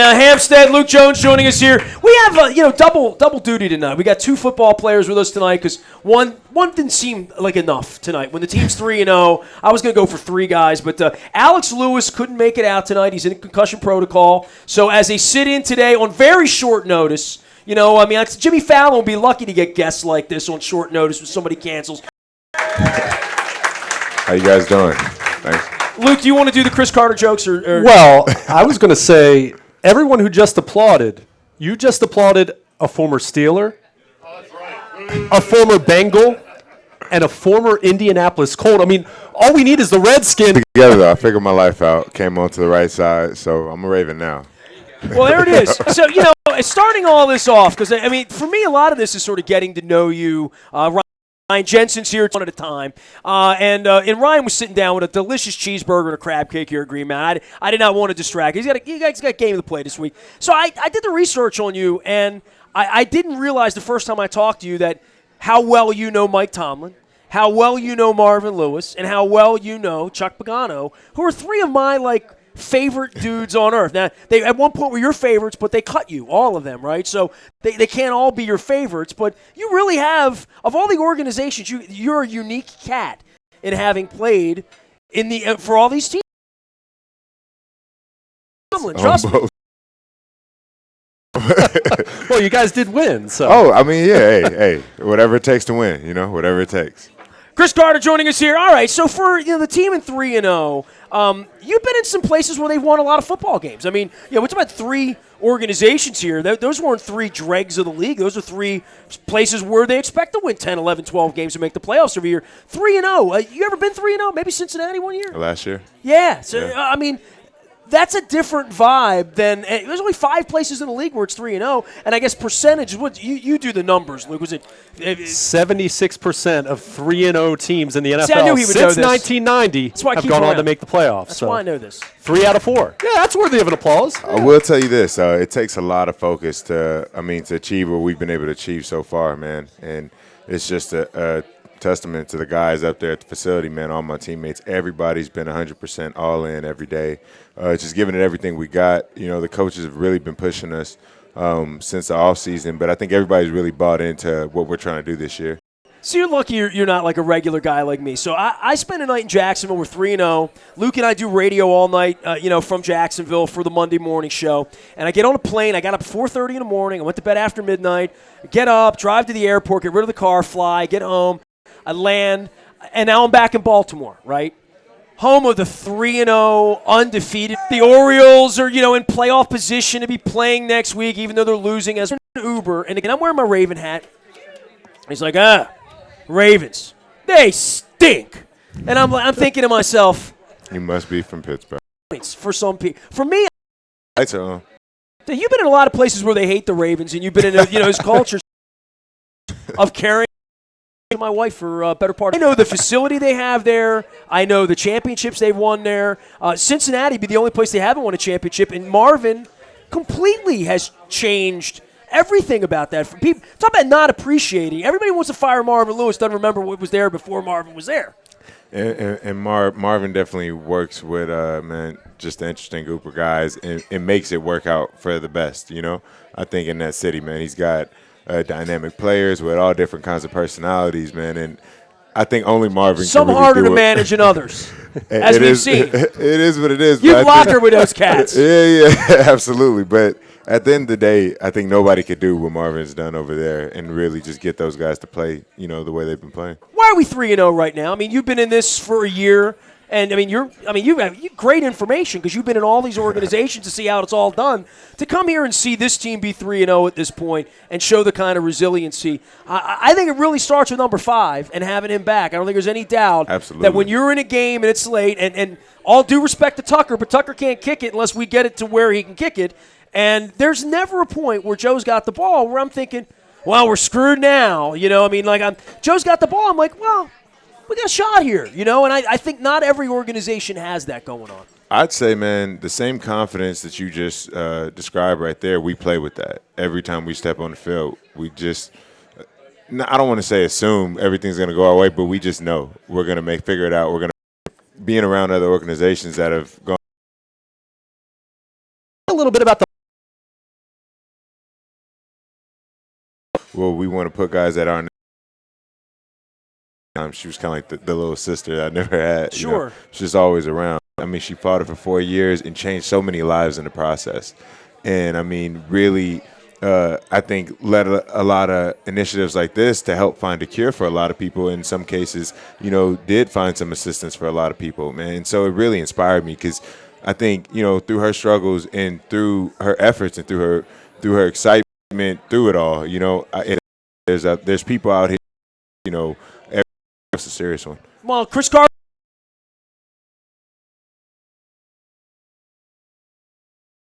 Hampstead, Luke Jones joining us here. We have double duty tonight. We got two football players with us tonight because one didn't seem like enough tonight. When the team's 3-0, I was going to go for three guys, but Alex Lewis couldn't make it out tonight. He's in concussion protocol. So as they sit in today on very short notice, Jimmy Fallon will be lucky to get guests like this on short notice when somebody cancels. How you guys doing? Thanks. Luke, do you want to do the Chris Carter jokes? Or? Well, I was going to say, everyone who just applauded, you just applauded a former Steeler, a former Bengal, and a former Indianapolis Colt. I mean, all we need is the Redskin. Together, though, I figured my life out, came onto the right side, so I'm a Raven now. Well, there it is. So, starting all this off, because, for me, a lot of this is sort of getting to know you. Ryan Jensen's here one at a time. And Ryan was sitting down with a delicious cheeseburger and a crab cake here at Green Mountain. I did not want to distract. He's got a game of the play this week. So I did the research on you, and I didn't realize the first time I talked to you that how well you know Mike Tomlin, how well you know Marvin Lewis, and how well you know Chuck Pagano, who are three of my, favorite dudes on earth. Now, they at one point were your favorites, but they cut you, all of them, right? So they can't all be your favorites, but you really have, of all the organizations, you're a unique cat in having played in the for all these teams. Trust me. Well, you guys did win, so. Oh, hey, whatever it takes to win, whatever it takes. Chris Carter joining us here. All right, so for the team in 3-0, you've been in some places where they've won a lot of football games. We're talking about three organizations here. Those weren't three dregs of the league. Those are three places where they expect to win 10, 11, 12 games and make the playoffs every year. 3-0. You ever been 3-0? Maybe Cincinnati one year? Last year. Yeah. So, that's a different vibe than there's only 5 places in the league where it's 3-0, and I guess percentage. What you do the numbers, Luke? Was it 76% of 3-0 teams in the NFL I knew he would know since this. 1990 have gone on to make the playoffs? That's why I know this. 3 out of 4. Yeah, that's worthy of an applause. I will tell you this: it takes a lot of focus to achieve what we've been able to achieve so far, man. And it's just a testament to the guys up there at the facility, man, all my teammates. Everybody's been 100% all in every day, just giving it everything we got. The coaches have really been pushing us since the offseason, but I think everybody's really bought into what we're trying to do this year. So you're lucky you're not like a regular guy like me. So I spent a night in Jacksonville. We're 3-0. Luke and I do radio all night, from Jacksonville for the Monday morning show. And I get on a plane. I got up at 4:30 in the morning. I went to bed after midnight. Get up, drive to the airport, get rid of the car, fly, get home. I land, and now I'm back in Baltimore, right? Home of the 3-0, undefeated. The Orioles are, in playoff position to be playing next week, even though they're losing as an Uber. And again, I'm wearing my Raven hat. He's like, Ravens, they stink. And I'm thinking to myself, You must be from Pittsburgh. For some people. For me, Lights are on. You've been in a lot of places where they hate the Ravens, and you've been in, his culture of carrying my wife for a better part. I know the facility they have there. I know the championships they've won there. Cincinnati be the only place they haven't won a championship, and Marvin completely has changed everything about that. For people, talk about not appreciating. Everybody wants to fire Marvin Lewis, doesn't remember what was there before Marvin was there. And Marvin definitely works with just an interesting group of guys, and makes it work out for the best. I think in that city, man, he's got dynamic players with all different kinds of personalities, man, and I think only Marvin some can really harder do to manage than others, as we've seen. It is what it is. You've locked her with those cats. Yeah, absolutely. But at the end of the day, I think nobody could do what Marvin's done over there and really just get those guys to play, the way they've been playing. Why are we 3-0 right now? You've been in this for a year. And you have great information because you've been in all these organizations to see how it's all done. To come here and see this team be 3-0 at this point and show the kind of resiliency, I think it really starts with number 5 and having him back. I don't think there's any doubt that when you're in a game and it's late, and all due respect to Tucker, but Tucker can't kick it unless we get it to where he can kick it. And there's never a point where Joe's got the ball where I'm thinking, well, we're screwed now. Joe's got the ball. I'm like, well, we got a shot here, and I think not every organization has that going on. I'd say, man, the same confidence that you just described right there, we play with that. Every time we step on the field, we just I don't want to say assume everything's going to go our way, but we just know we're going to figure it out. We're going to being around other organizations that have gone. A little bit about the we want to put guys that aren't. She was kind of like the little sister I never had. Sure. She's just always around. I mean, she fought it for 4 years and changed so many lives in the process. And, I mean, really, I think led a lot of initiatives like this to help find a cure for a lot of people. In some cases, did find some assistance for a lot of people, man. And so it really inspired me because I think, through her struggles and through her efforts and through her excitement, through it all, there's people out here, it's a serious one. Well, Chris Carter